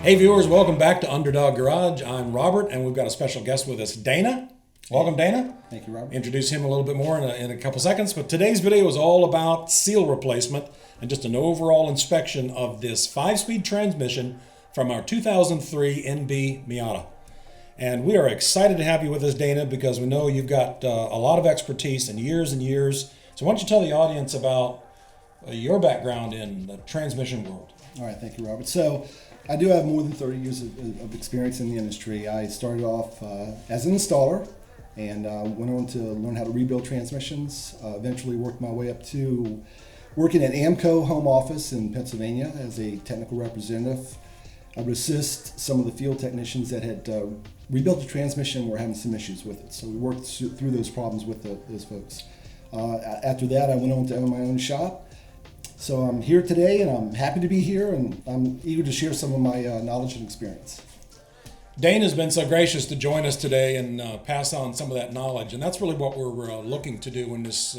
Hey viewers, welcome back to Underdog Garage. I'm Robert, and we've got a special guest with us, Dana. Welcome, Dana. Thank you, Robert. Introduce him a little bit more in a couple seconds, but today's video is all about seal replacement and just an overall inspection of this 5-speed transmission from our 2003 NB Miata. And we are excited to have you with us, Dana, because we know you've got a lot of expertise and years. So why don't you tell the audience about your background in the transmission world? All right, thank you, Robert. So I do have more than 30 years of experience in the industry. I started off as an installer and went on to learn how to rebuild transmissions. Eventually worked my way up to working at AMCO home office in Pennsylvania as a technical representative. I would assist some of the field technicians that had rebuilt the transmission and were having some issues with it. So we worked through those problems with those folks. After that, I went on to own my own shop. So I'm here today, and I'm happy to be here, and I'm eager to share some of my knowledge and experience. Dana's been so gracious to join us today and pass on some of that knowledge, and that's really what we're looking to do in this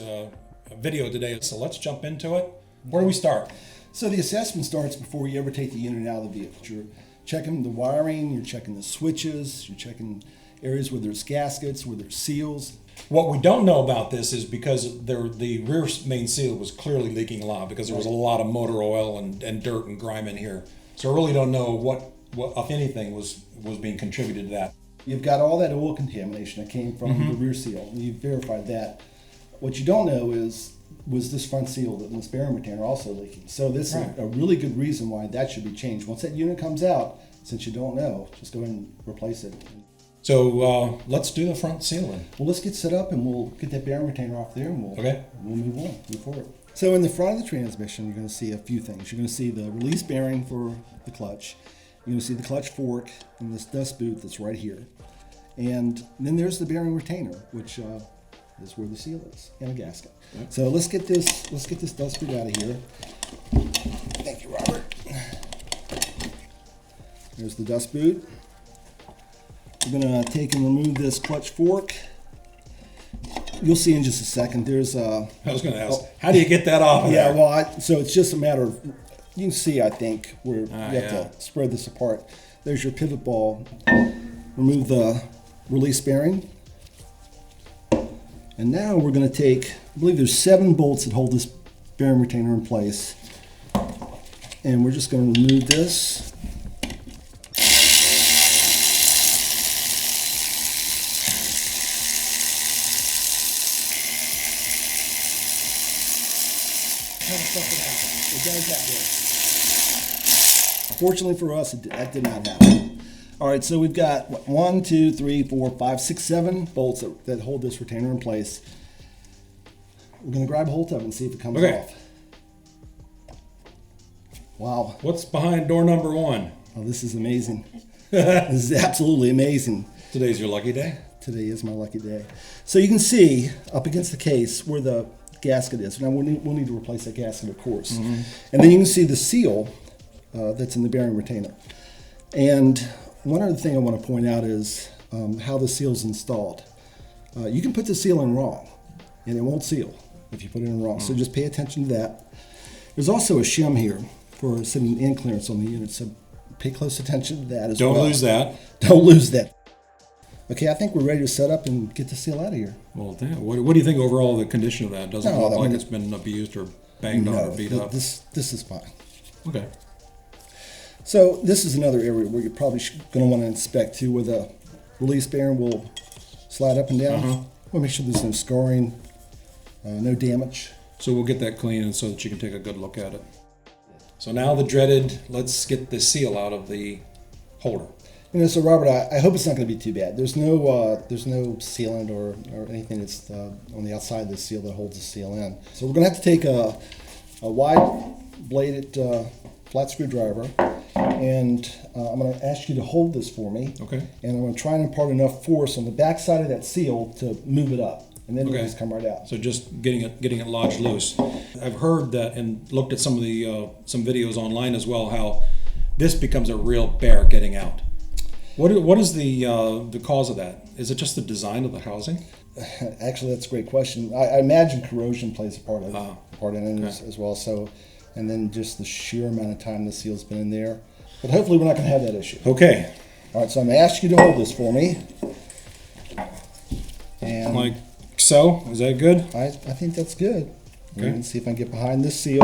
video today. So let's jump into it. Where do we start? So the assessment starts before you ever take the unit out of the vehicle. You're checking the wiring, you're checking the switches, you're checking areas where there's gaskets, where there's seals. What we don't know about this is because the rear main seal was clearly leaking a lot because there was a lot of motor oil and dirt and grime in here. So I really don't know what if anything, was being contributed to that. You've got all that oil contamination that came from the rear seal, and you've verified that. What you don't know is, was this front seal, this bearing retainer, also leaking? So this is a really good reason why that should be changed. Once that unit comes out, since you don't know, just go ahead and replace it. So let's do the front seal then. Well, let's get set up and we'll get that bearing retainer off there and we'll move forward. So in the front of the transmission, you're going to see a few things. You're going to see the release bearing for the clutch. You're going to see the clutch fork and this dust boot that's right here. And then there's the bearing retainer, which is where the seal is, and a gasket. Yep. So let's get this dust boot out of here. Thank you, Robert. There's the dust boot. We're going to take and remove this clutch fork. You'll see in just a second. There's I was going to ask, how do you get that off of there? Well, so it's just a matter of, you can see, I think, where you have to spread this apart. There's your pivot ball. Remove the release bearing. And now we're going to take, I believe there's 7 bolts that hold this bearing retainer in place. And we're just going to remove this. It does that way. Fortunately for us, that did not happen. All right, so we've got 1, 2, 3, 4, 5, 6, 7 bolts that hold this retainer in place. We're going to grab a hold of it and see if it comes off. Wow. What's behind door number 1? Oh, this is amazing. This is absolutely amazing. Today's your lucky day? Today is my lucky day. So you can see up against the case where the gasket is. Now we'll need to replace that gasket, of course. And then you can see the seal that's in the bearing retainer. And one other thing I want to point out is how the seal is installed. You can put the seal in wrong, and it won't seal if you put it in wrong. So just pay attention to that. There's also a shim here for setting in clearance on the unit, so pay close attention to that as well. Don't lose that. Don't lose that. Okay, I think we're ready to set up and get the seal out of here. Well, damn. What do you think overall of the condition of that? Doesn't look like it's been abused or banged on or beat up. This is fine. Okay. So this is another area where you're probably going to want to inspect too, where the release bearing will slide up and down. We'll make sure there's no scarring, no damage. So we'll get that clean so that you can take a good look at it. So now the dreaded, let's get the seal out of the holder. So Robert, I hope it's not going to be too bad. There's no sealant or anything that's on the outside of the seal that holds the seal in. So we're going to have to take a wide bladed flat screwdriver, and I'm going to ask you to hold this for me. Okay. And I'm going to try and impart enough force on the back side of that seal to move it up, and then it'll just come right out. So just getting it lodged loose. I've heard that and looked at some of the some videos online as well, how this becomes a real bear getting out. What is the cause of that? Is it just the design of the housing? Actually, that's a great question. I imagine corrosion plays a part in it as well. So, and then just the sheer amount of time the seal's been in there. But hopefully we're not going to have that issue. Okay. All right, so I'm going to ask you to hold this for me. And Like so. Is that good? I think that's good. Okay. Let's see if I can get behind this seal.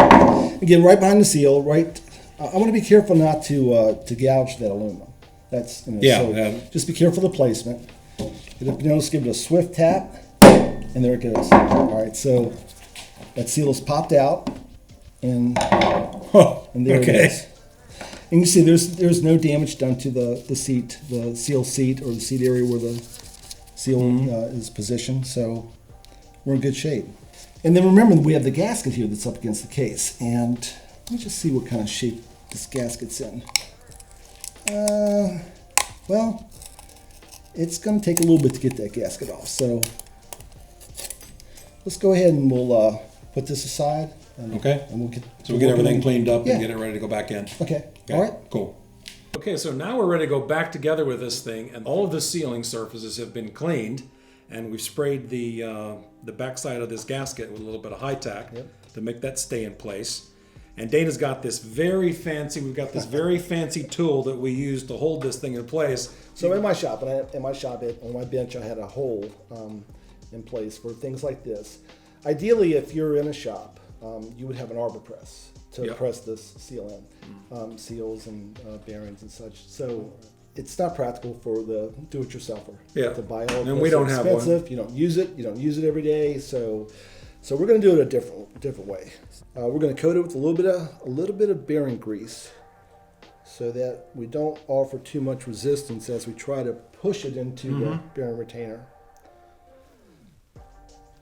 Again, right behind the seal, right. I want to be careful not to gouge that aluminum. That's Yeah. Just be careful of the placement. Notice, give it a swift tap, and there it goes. All right, so that seal is popped out, and there it is. And you see, there's no damage done to the seat, the seal seat, or the seat area where the seal is positioned. So we're in good shape. And then remember, we have the gasket here that's up against the case. And let me just see what kind of shape this gasket's in. Well, it's going to take a little bit to get that gasket off. So let's go ahead and we'll put this aside. And, okay. And we'll get everything cleaned up and get it ready to go back in. Okay. All right. Cool. Okay, so now we're ready to go back together with this thing, and all of the sealing surfaces have been cleaned, and we've sprayed the backside of this gasket with a little bit of high tack to make that stay in place. And Dana's got this very fancy tool that we use to hold this thing in place. So in my shop, on my bench, I had a hole in place for things like this. Ideally, if you're in a shop, you would have an arbor press to press this seal in, seals and bearings and such. So it's not practical for the do-it-yourselfer to buy all of this. And we don't have one. You don't use it. You don't use it every day. So we're going to do it a different way. We're going to coat it with a little bit of bearing grease, so that we don't offer too much resistance as we try to push it into the bearing retainer.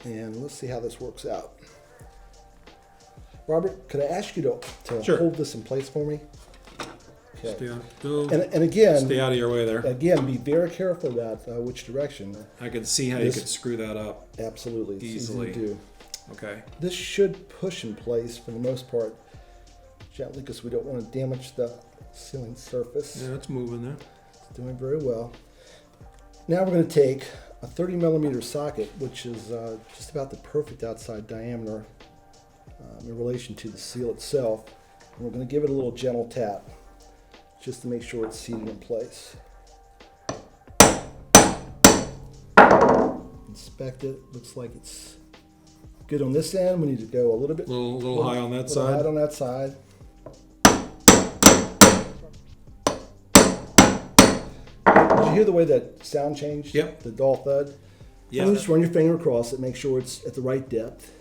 And let's see how this works out. Robert, could I ask you to hold this in place for me? Okay. And again, stay out of your way there. Again, be very careful about which direction. I can see how you could screw that up. Absolutely, it's easily. easy to do. Okay. This should push in place for the most part gently, because we don't want to damage the sealing surface. Yeah, it's moving there. It's doing very well. Now we're going to take a 30 millimeter socket, which is just about the perfect outside diameter in relation to the seal itself. And we're going to give it a little gentle tap just to make sure it's seated in place. Inspect it. Looks like it's good on this end. We need to go a little bit little high on that side. High on that side. Did you hear the way that sound changed? Yep. The dull thud. Yeah. And just run your finger across it. Make sure it's at the right depth.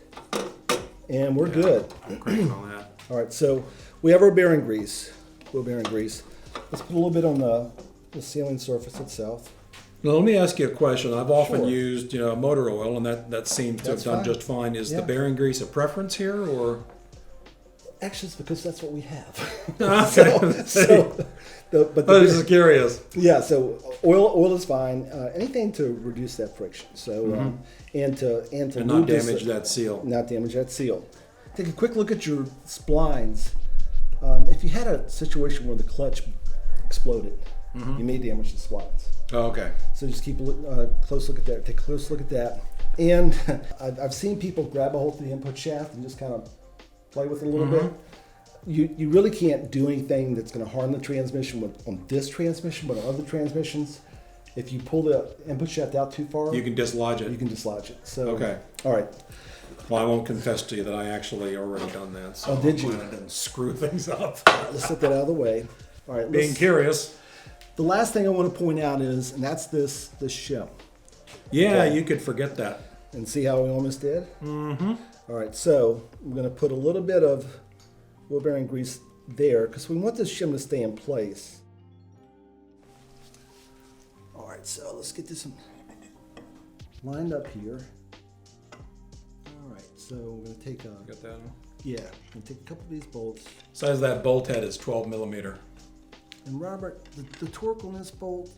And we're good. Cranking on that. All right. So we have our bearing grease. Let's put a little bit on the sealing surface itself. Now, let me ask you a question. I've often used, motor oil, and that seems to have done just fine. Is the bearing grease a preference here, or? Actually, it's because that's what we have. Okay. But I was just curious. Yeah. So oil is fine. Anything to reduce that friction. So and to not damage that seal. Not damage that seal. Take a quick look at your splines. If you had a situation where the clutch exploded, you may damage the splines. Oh, okay. So just keep a close look at that. Take a close look at that. And I've seen people grab a hold of the input shaft and just kind of play with it a little bit. You really can't do anything that's going to harm the transmission on this transmission, but on other transmissions, if you pull the input shaft out too far, you can dislodge it. You can dislodge it. So okay. All right. Well, I won't confess to you that I actually already done that. So did you? I didn't screw things up. Let's get that out of the way. All right. Being curious. The last thing I want to point out is, and that's this shim. Yeah, you could forget that. And see how we almost did? All right, so we're going to put a little bit of wheel bearing grease there because we want this shim to stay in place. All right, so let's get this lined up here. All right, so we're going to take Got that? we're going to take a couple of these bolts. Size of that bolt head is 12 millimeter. And Robert, the torque on this bolt,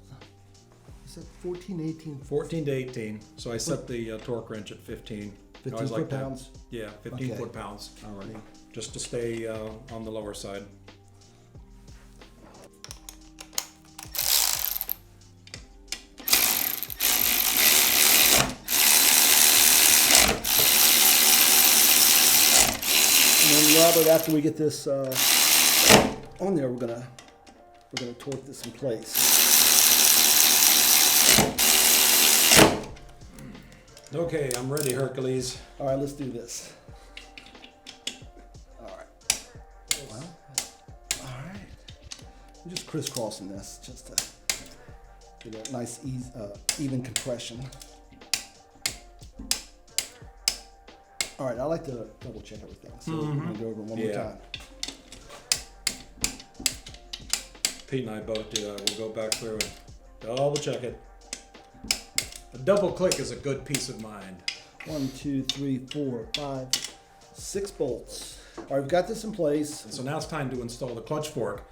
is that 14, 18? 14 to 18. So I set the torque wrench at 15. 15 foot-pounds? Yeah, 15 foot-pounds. All right. Just to stay on the lower side. And then Robert, after we get this on there, we're gonna we're going to torque this in place. Okay, I'm ready, Hercules. All right, let's do this. All right. Well, all right. I'm just crisscrossing this just to get a nice, even compression. All right, I like to double check everything. So we're going to go over it one more time. Pete and I both do that. We'll go back through and double check it. A double click is a good peace of mind. 1, 2, 3, 4, 5, 6 bolts. All right, we've got this in place. So now it's time to install the clutch fork.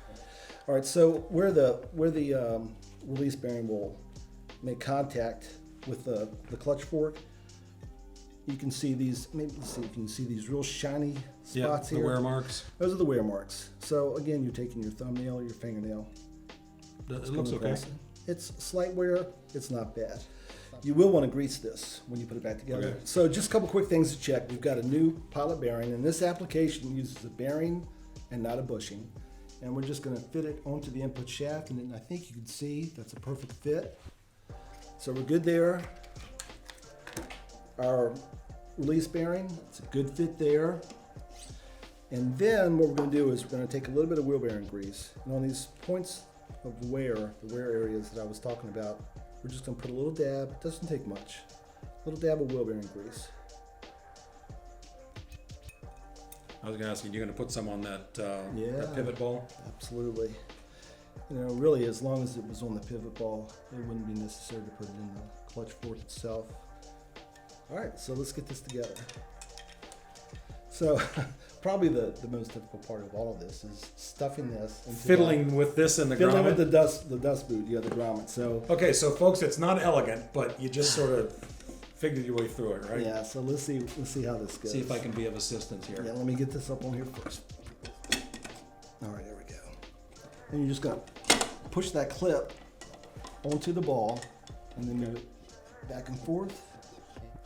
All right, so where the release bearing will make contact with the clutch fork, you can see these. Maybe let's see if you can see these real shiny spots the here. wear marks. Those are the wear marks. So again, you're taking your thumbnail or your fingernail. It looks okay. It's slight wear. It's not bad. You will want to grease this when you put it back together. Okay. So just a couple quick things to check. We've got a new pilot bearing, and this application uses a bearing and not a bushing. And we're just going to fit it onto the input shaft, and then I think you can see that's a perfect fit. So we're good there. Our release bearing, it's a good fit there. And then what we're going to do is we're going to take a little bit of wheel bearing grease, and on these points of wear, the wear areas that I was talking about, we're just going to put a little dab. It doesn't take much. A little dab of wheel bearing grease. I was going to ask you, you're going to put some on that, Yeah. that pivot ball? Absolutely. You know, really, as long as it was on the pivot ball, it wouldn't be necessary to put it in the clutch fork itself. All right, so let's get this together. So probably the most difficult part of all of this is stuffing this into Fiddling with this in the fiddling grommet? with the dust boot, yeah, the grommet. So Okay, so folks, it's not elegant, but you just sort of figured your way through it, right? yeah, so let's see how this goes. See if I can be of assistance here. Yeah, let me get this up on here first. All right, there we go. And you're just gonna push that clip onto the ball and then move it back and forth.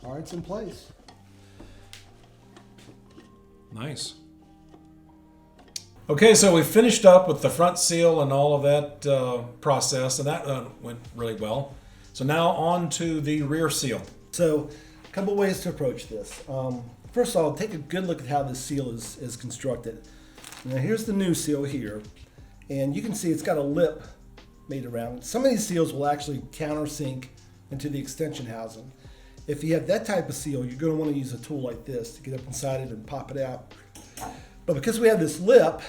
All right, it's in place. Nice. Okay, so we finished up with the front seal and all of that process, and that went really well. So now on to the rear seal. So a couple ways to approach this. First of all, take a good look at how this seal is constructed. Now here's the new seal here, and you can see it's got a lip made around it. Some of these seals will actually countersink into the extension housing. If you have that type of seal, you're going to want to use a tool like this to get up inside it and pop it out. But because we have this lip,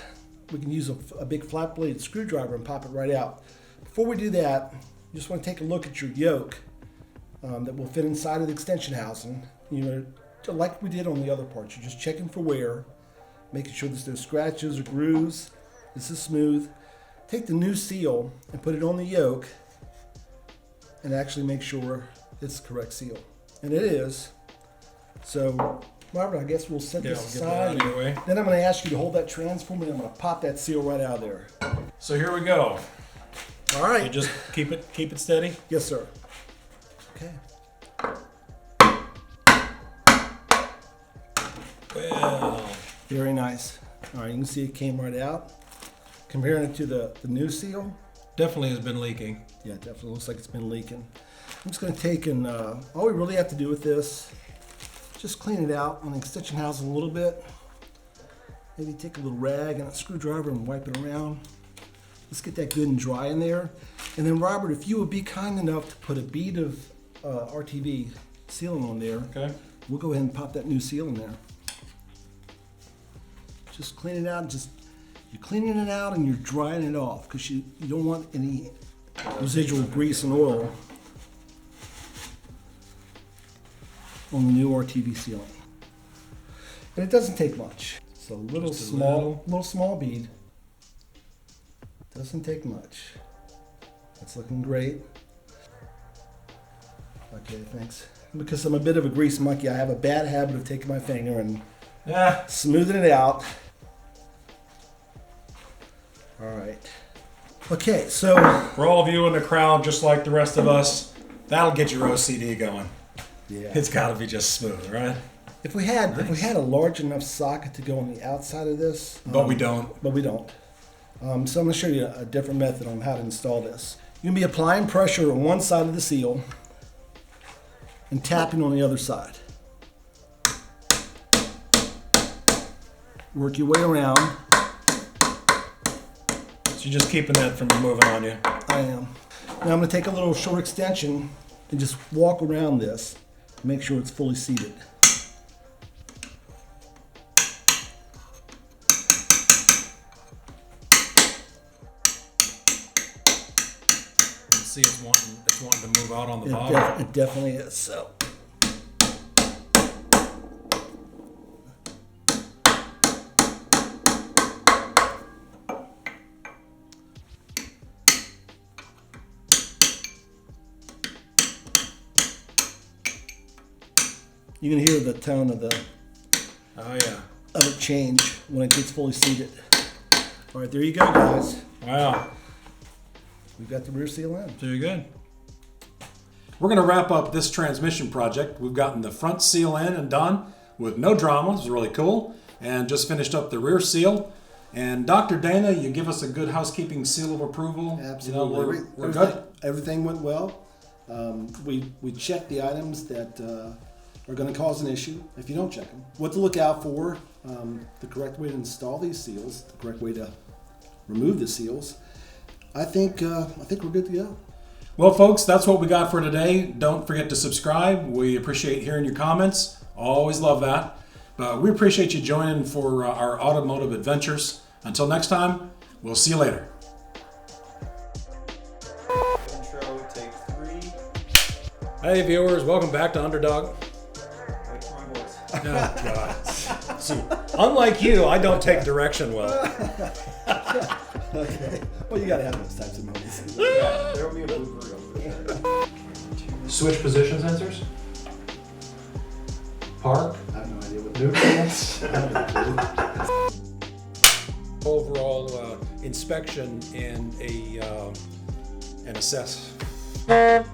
we can use a big flat blade screwdriver and pop it right out. Before we do that, you just want to take a look at your yoke that will fit inside of the extension housing. You know, like we did on the other parts, you're just checking for wear, making sure there's no scratches or grooves. This is smooth. Take the new seal and put it on the yoke and actually make sure it's the correct seal. And it is. So, Robert, I guess we'll set this aside. Anyway. Then I'm going to ask you to hold that transformer and I'm going to pop that seal right out of there. So here we go. All right. You just keep it steady. Yes, sir. Okay. Well, Very nice. All right, you can see it came right out. Comparing it to the new seal, definitely has been leaking. yeah, it definitely looks like it's been leaking. I'm just going to take and all we really have to do with this, just clean it out on the extension housing a little bit. Maybe take a little rag and a screwdriver and wipe it around. Let's get that good and dry in there. And then Robert, if you would be kind enough to put a bead of RTV sealing on there, Okay. we'll go ahead and pop that new seal in there. Just clean it out. You're cleaning it out and you're drying it off because you don't want any residual grease and oil on the new RTV sealing. And it doesn't take much. So a little Just a small bead. Doesn't take much. That's looking great. Okay, thanks. Because I'm a bit of a grease monkey, I have a bad habit of taking my finger and smoothing it out. All right. Okay, so For all of you in the crowd, just like the rest of us, that'll get your OCD going. yeah, It's got to be just smooth, right? if we had a large enough socket to go on the outside of this, But we don't. but we don't. So I'm going to show you a different method on how to install this. You're going to be applying pressure on one side of the seal and tapping on the other side. Work your way around. So you're just keeping that from moving on you. I am. Now I'm going to take a little short extension and just walk around this. Make sure it's fully seated. See, it's wanting to move out on the bottom. It definitely is. So. You can hear the tone of it change when it gets fully seated. All right, there you go, guys. Wow. We've got the rear seal in. Very good. We're going to wrap up this transmission project. We've gotten the front seal in and done with no drama. It was really cool. And just finished up the rear seal. And Dr. Dana, you give us a good housekeeping seal of approval. Absolutely. You know, we're good. Everything went well. We checked the items that are going to cause an issue if you don't check them. What to look out for, the correct way to install these seals, the correct way to remove the seals. I think we're good to go. Well, folks, that's what we got for today. Don't forget to subscribe. We appreciate hearing your comments. Always love that. But we appreciate you joining for our automotive adventures. Until next time, we'll see you later. Intro, take 3. Hey, viewers, welcome back to Underdog. Wait for my voice. Oh, God. See, unlike you, I don't take direction well. Okay. Well, you got to have those types of moments. Yeah, there will be a blooper reel for sure. Switch position sensors. Park. I have no idea what Neutral. Overall inspection and an assess. What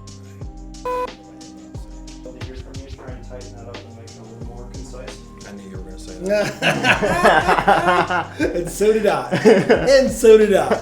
I hear from you is try and tighten that up and make it a little more concise. I knew you were going to say that. And so did I. And so did I.